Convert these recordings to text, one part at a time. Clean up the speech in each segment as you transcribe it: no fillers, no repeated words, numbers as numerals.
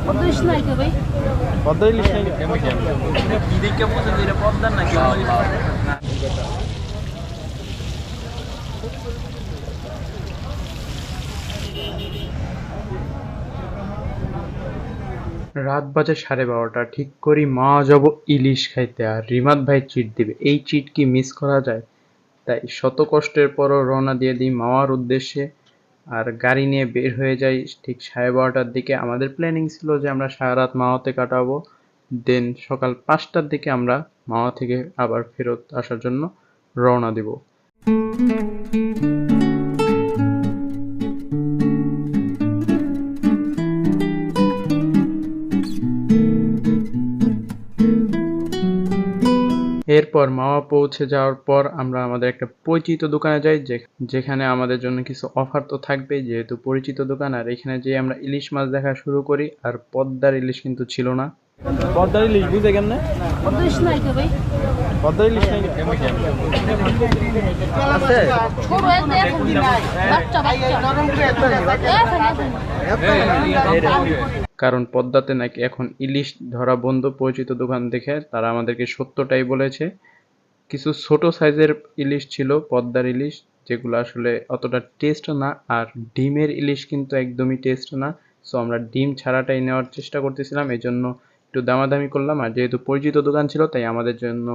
পদ্মা ইলিশ নাই কে ভাই? পদ্মা ইলিশ নাই কি দেখে বলছেন যে এটা পদ্মার নাকি রাত বাজে 12:30, ঠিক করি মা যাব ইলিশ খাইতে আর রিমাদ ভাই চিট দিবে। এই চিট কি মিস করা যায়? তাই শত কষ্টের পরও রওনা দিয়ে দিই মাওয়ার উদ্দেশ্যে আর গাড়ি নিয়ে বের হয়ে যাই ঠিক 12:30টার দিকে। আমাদের প্ল্যানিং ছিল যে আমরা সারা রাত মাওয়াতে কাটাবো, দেন সকাল 5টার দিকে আমরা মাওয়া থেকে আবার ফেরত আসার জন্য রওনা দিব। এরপর মাওয়া পৌঁছে যাওয়ার পর আমরা আমাদের একটা পরিচিত দোকানে যাই, যেখানে আমাদের জন্য কিছু অফার তো থাকবেই, যেহেতু পরিচিত দোকান। আর এখানে যেয়ে আমরা ইলিশ মাছ দেখা শুরু করি, আর পদ্মার ইলিশ কিন্তু ছিল না। পদ্মার ইলিশ বুঝে কেমনে? পদ্মা ইলিশ নাই কে ভাই? পদ্মার ইলিশ নাই আছে ছোট একটা এখন বাচ্চা কারণ পদ্মাতে নাকি এখন ইলিশ ধরা বন্ধ। পরিচিত দোকান দেখে তারা আমাদেরকে সত্যটাই বলেছে। কিছু ছোট সাইজের ইলিশ ছিল, পদ্মার ইলিশ, যেগুলো আসলে অতটা টেস্ট না। আর ডিমের ইলিশ কিন্তু একদমই টেস্ট না। সো আমরা ডিম ছাড়াটাই নেওয়ার চেষ্টা করতেছিলাম, এই জন্য একটু দামাদামি করলাম। আর যেহেতু পরিচিত দোকান ছিল তাই আমাদের জন্য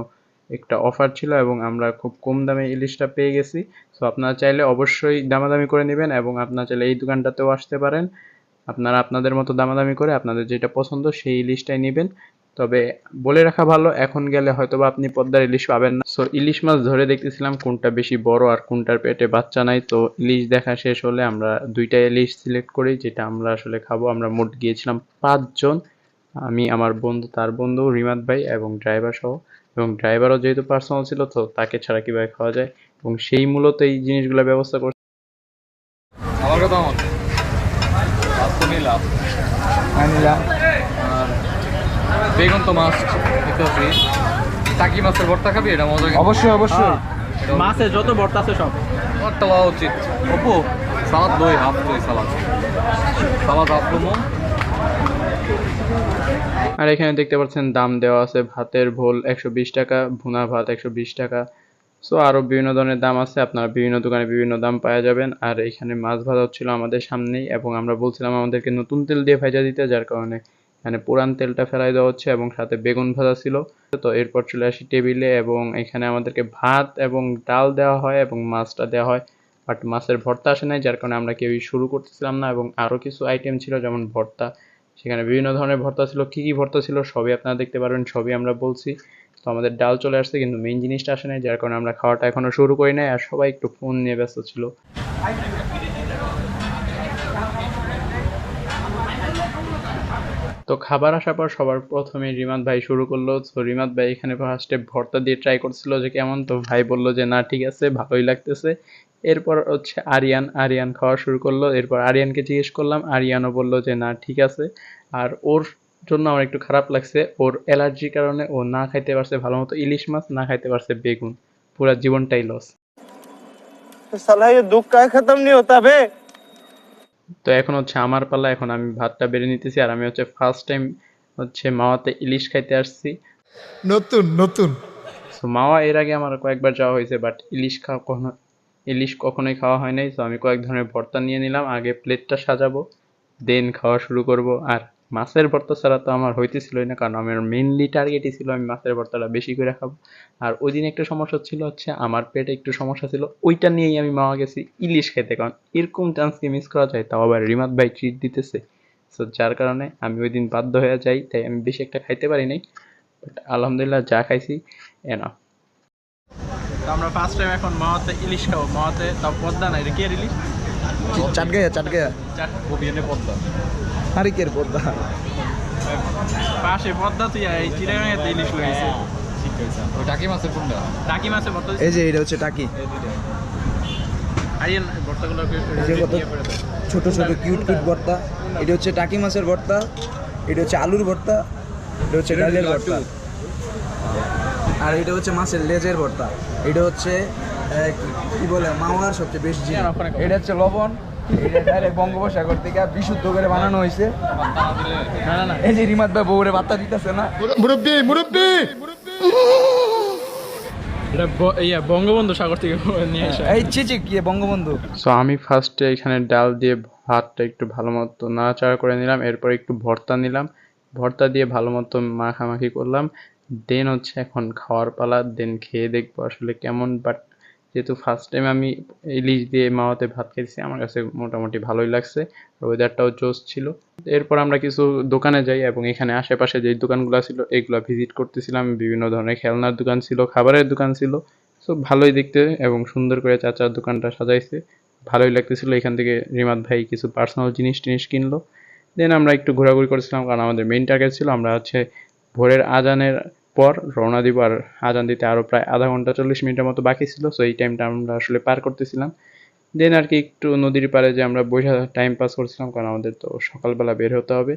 একটা অফার ছিল এবং আমরা খুব কম দামে ইলিশটা পেয়ে গেছি। সো আপনারা চাইলে অবশ্যই দামাদামি করে নেবেন এবং আপনারা চাইলে এই দোকানটাতেও আসতে পারেন। আপনারা আপনাদের মতো দামাদামি করে আপনাদের যেটা পছন্দ সেই ইলিশটাই নেবেন। তবে বলে রাখা ভালো, এখন গেলে হয়তোবা আপনি পদ্মার ইলিশ পাবেন না। সো ইলিশ মাছ ধরে দেখতেছিলাম কোনটা বেশি বড় আর কোনটার পেটে বাচ্চা নাই। তো ইলিশ দেখা শেষ হলে আমরা দুইটা ইলিশ সিলেক্ট করি, যেটা আমরা আসলে খাবো। আমরা মোট গিয়েছিলাম 5 জন, আমি, আমার বন্ধু, তার বন্ধু রিমাদ ভাই এবং ড্রাইভার সহ। এবং ড্রাইভারও যেহেতু পার্সোনাল ছিল, তো তাকে ছাড়া কিভাবে খাওয়া যায়, এবং সেই মূলত এই জিনিসগুলো ব্যবস্থা করছে। আমার কথা মত নিলাম আর বেগুন তো মাছ দেখতেছি। টাকি মাছের ভর্তা খাবি? এটা মজা। অবশ্যই অবশ্যই, মাছের যত ভর্তা আছে সব ভর্তা হওয়া উচিত। অপু সালাদ দই হাফ দই সালাদ হাফ লুমো। আর এখানে দেখতে পাচ্ছেন দাম দেওয়া আছে, ভাতের ভোল 120 টাকা, ভুনা ভাত 120 টাকা। সো আরও বিভিন্ন ধরনের দাম আছে, আপনারা বিভিন্ন দোকানে বিভিন্ন দাম পাওয়া যাবেন। আর এখানে মাছ ভাজা হচ্ছিল আমাদের সামনেই, এবং আমরা বলছিলাম আমাদেরকে নতুন তেল দিয়ে ভাজা দিতে, যার কারণে এখানে পুরান তেলটা ফেলাই দেওয়া হচ্ছে, এবং সাথে বেগুন ভাজা ছিল। তো এরপর চলে আসি টেবিলে, এবং এখানে আমাদেরকে ভাত এবং ডাল দেওয়া হয় এবং মাছটা দেওয়া হয়, বাট মাছের ভর্তা আসে নাই, যার কারণে আমরা কেউই শুরু করতেছিলাম না। এবং আরও কিছু আইটেম ছিল যেমন ভর্তা, সেখানে বিভিন্ন ধরনের ভর্তা ছিল। কী কী ভর্তা ছিল সবই আপনারা দেখতে পারবেন, সবই আমরা বলছি। তো আমাদের ডাল চলে আসছে কিন্তু মেইন জিনিসটা আসে নাই, যার কারণে আমরা খাওয়াটা এখনো শুরু করি নাই, আর সবাই একটু ফোন নিয়ে ব্যস্ত ছিল। তো খাবার আসার পর সবার প্রথমে রিমাদ ভাই শুরু করলো। তো রিমাদ ভাই এখানে ফার্স্টে ভর্তা দিয়ে ট্রাই করছিল যে কেমন, তো ভাই বললো যে না ঠিক আছে, ভালোই লাগতেছে। এরপর হচ্ছে আরিয়ান খাওয়া শুরু করলো। এরপর আরিয়ানকে জিজ্ঞেস করলাম, আরিয়ানও বললো যে না ঠিক আছে। আর ওর জন্য আমার একটু খারাপ লাগছে, ওর অ্যালার্জির কারণে ও না খাইতে পারছে ভালো মতো ইলিশ মাছ, না খাইতে পারছে বেগুন, পুরা জীবনটাই লস। साला ये दुख का खत्म नहीं होता बे। তো এখন হচ্ছে আমার পালা, এখন আমি ভাতটা বেড়ে নিতেছি। আর আমি হচ্ছে ফার্স্ট টাইম হচ্ছে মাওয়াতে ইলিশ খাইতে আসছি। নতুন নতুন সো মাওয়া এর আগে আমার কয়েকবার যাওয়া হয়েছে, বাট ইলিশ কখনোই খাওয়া হয় নাই। সো আমি কয়েক ধরনের ভর্তা নিয়ে নিলাম, আগে প্লেটটা সাজাবো, দেন খাওয়া শুরু করব। আর মাছের ভর্তা ছাড়া তো আমার হইতেছিলই না, কারণ আমার মেইনলি টার্গেটই ছিল আমি মাছের ভর্তাটা বেশি করে খাবো। আর ওই দিন একটা সমস্যা ছিল হচ্ছে আমার পেটে একটু সমস্যা ছিল, ওইটা নিয়েই আমি মাওয়া গেছি ইলিশ খেতে, কারণ এরকম চান্স কি মিস করা যায়, তাও আবার রিমাদ ভাই ট্রিট দিতেছে। সো যার কারণে আমি ওই দিন বাধ্য হয়ে যাই, তাই আমি বেশি একটা খাইতে পারি নাই, বাট আলহামদুলিল্লাহ যা খাইছি এনাফ। তো আমরা ফার্স্ট টাইম এখন মাওয়াতে ইলিশ খাবো। মাওয়াতে তাও পদ্মা নাই রে, কে ইলিশ? চাটগায়া কবিয়ানে পদ্মা হারিকের পদ্মা পাশে পদ্মা, তুই এই চিড়াগাঙে ইলিশ লইছে। ঠিক আছে, ওই টাকি মাছের কোনটা? টাকি মাছের ভর্তা। এই যে এটা হচ্ছে টাকি, আরিয়ান ভর্তাগুলো এই যে কত ছোট ছোট কিউট কিউট ভর্তা। এটা হচ্ছে টাকি মাছের ভর্তা, এটা হচ্ছে আলুর ভর্তা, এটা হচ্ছে ডালের ভর্তা, আর এটা হচ্ছে মাছের লেজের ভর্তা। এটা হচ্ছে কি বলে মাওয়ার সবচেয়ে বেশি জিনিস। এটা হচ্ছে লবণ, এটা ডাইরেক্ট বঙ্গোপসাগর থেকে বিশুদ্ধ করে বানানো হয়েছে। না না না, এই যে রিমাত ভাই বউরে বার্তা দিতেছে না, এটা বঙ্গবন্ধু সাগর থেকে নিয়ে আসা। এই চিচি কি বঙ্গবন্ধু। সো আমি ফার্স্টে এখানে ডাল দিয়ে ভাতটা একটু ভালো মতো নাড়াচাড়া করে নিলাম, এরপর একটু ভর্তা নিলাম, ভর্তা দিয়ে ভালো মতো মাখামাখি করলাম। দেন হচ্ছে এখন খাওয়ার পালা, দেন খেয়ে দেখবো আসলে কেমন। বাট যেহেতু ফার্স্ট টাইম আমি ইলিশ দিয়ে মাওয়াতে ভাত খেয়েছি, আমার কাছে মোটামুটি ভালোই লাগছে, ওয়েদারটাও জোস ছিল। এরপর আমরা কিছু দোকানে যাই এবং এখানে আশেপাশে যে দোকানগুলো ছিল এগুলো ভিজিট করতেছিলাম। বিভিন্ন ধরনের খেলনার দোকান ছিল, খাবারের দোকান ছিল। সো ভালোই দেখতে এবং সুন্দর করে চাচার দোকানটা সাজাইছে, ভালোই লাগতেছিল। এখান থেকে রিমাত ভাই কিছু পার্সোনাল জিনিস টিনিস কিনলো। দেন আমরা একটু ঘোরাঘুরি করছিলাম, কারণ আমাদের মেইন টার্গেট ছিল আমরা হচ্ছে ভোরের আজানের পর রওনা দিব, আর আজান দিতে আরও প্রায় আধা ঘন্টা 40 মিনিটের মতো বাকি ছিল। সো এই টাইমটা আমরা আসলে পার করতেছিলাম। দেন আর কি একটু নদীর পাড়ে যে আমরা বসে টাইম পাস করছিলাম, কারণ আমাদের তো সকালবেলা বের হতে হবে।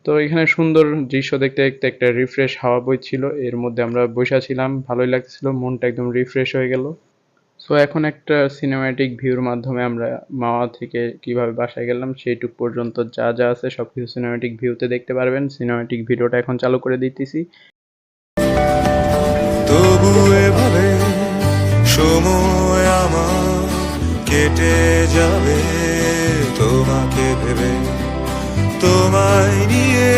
তো এখানে সুন্দর দৃশ্য দেখতে দেখতে একটা রিফ্রেশ হাওয়া বইছিল, এর মধ্যে আমরা বসে ছিলাম, ভালোই লাগছিল, মনটা একদম রিফ্রেশ হয়ে গেল। সো এখন একটা সিনেম্যাটিক ভিউর মাধ্যমে আমরা মাওয়া থেকে কিভাবে বাসায় গেলাম সেইটুক পর্যন্ত যা যা আছে সবকিছু সিনেম্যাটিক ভিউতে দেখতে পারবেন। সিনেম্যাটিক ভিডিওটা এখন চালু করে দিতেছি। তবু এভাবে সময় আমার কেটে যাবে তোমাকে ভেবে, তোমায় নিয়ে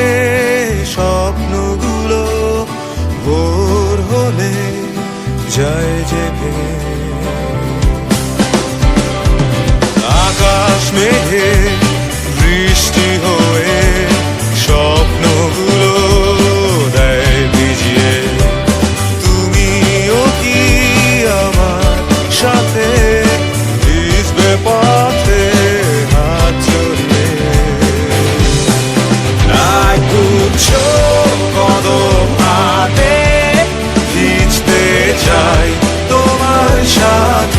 স্বপ্নগুলো ভোর হলে যায় যে ভেঙে। আকাশ মেঘে বৃষ্টি হয়ে স্বপ্নগুলো দেয় ভিজিয়ে, তুমিও কি আমার সাথে ভিজবে পথে হাত জড়িয়ে। নাই তুচ্ছ কদম হাতে ভিজতে চাই তোমার সাথে।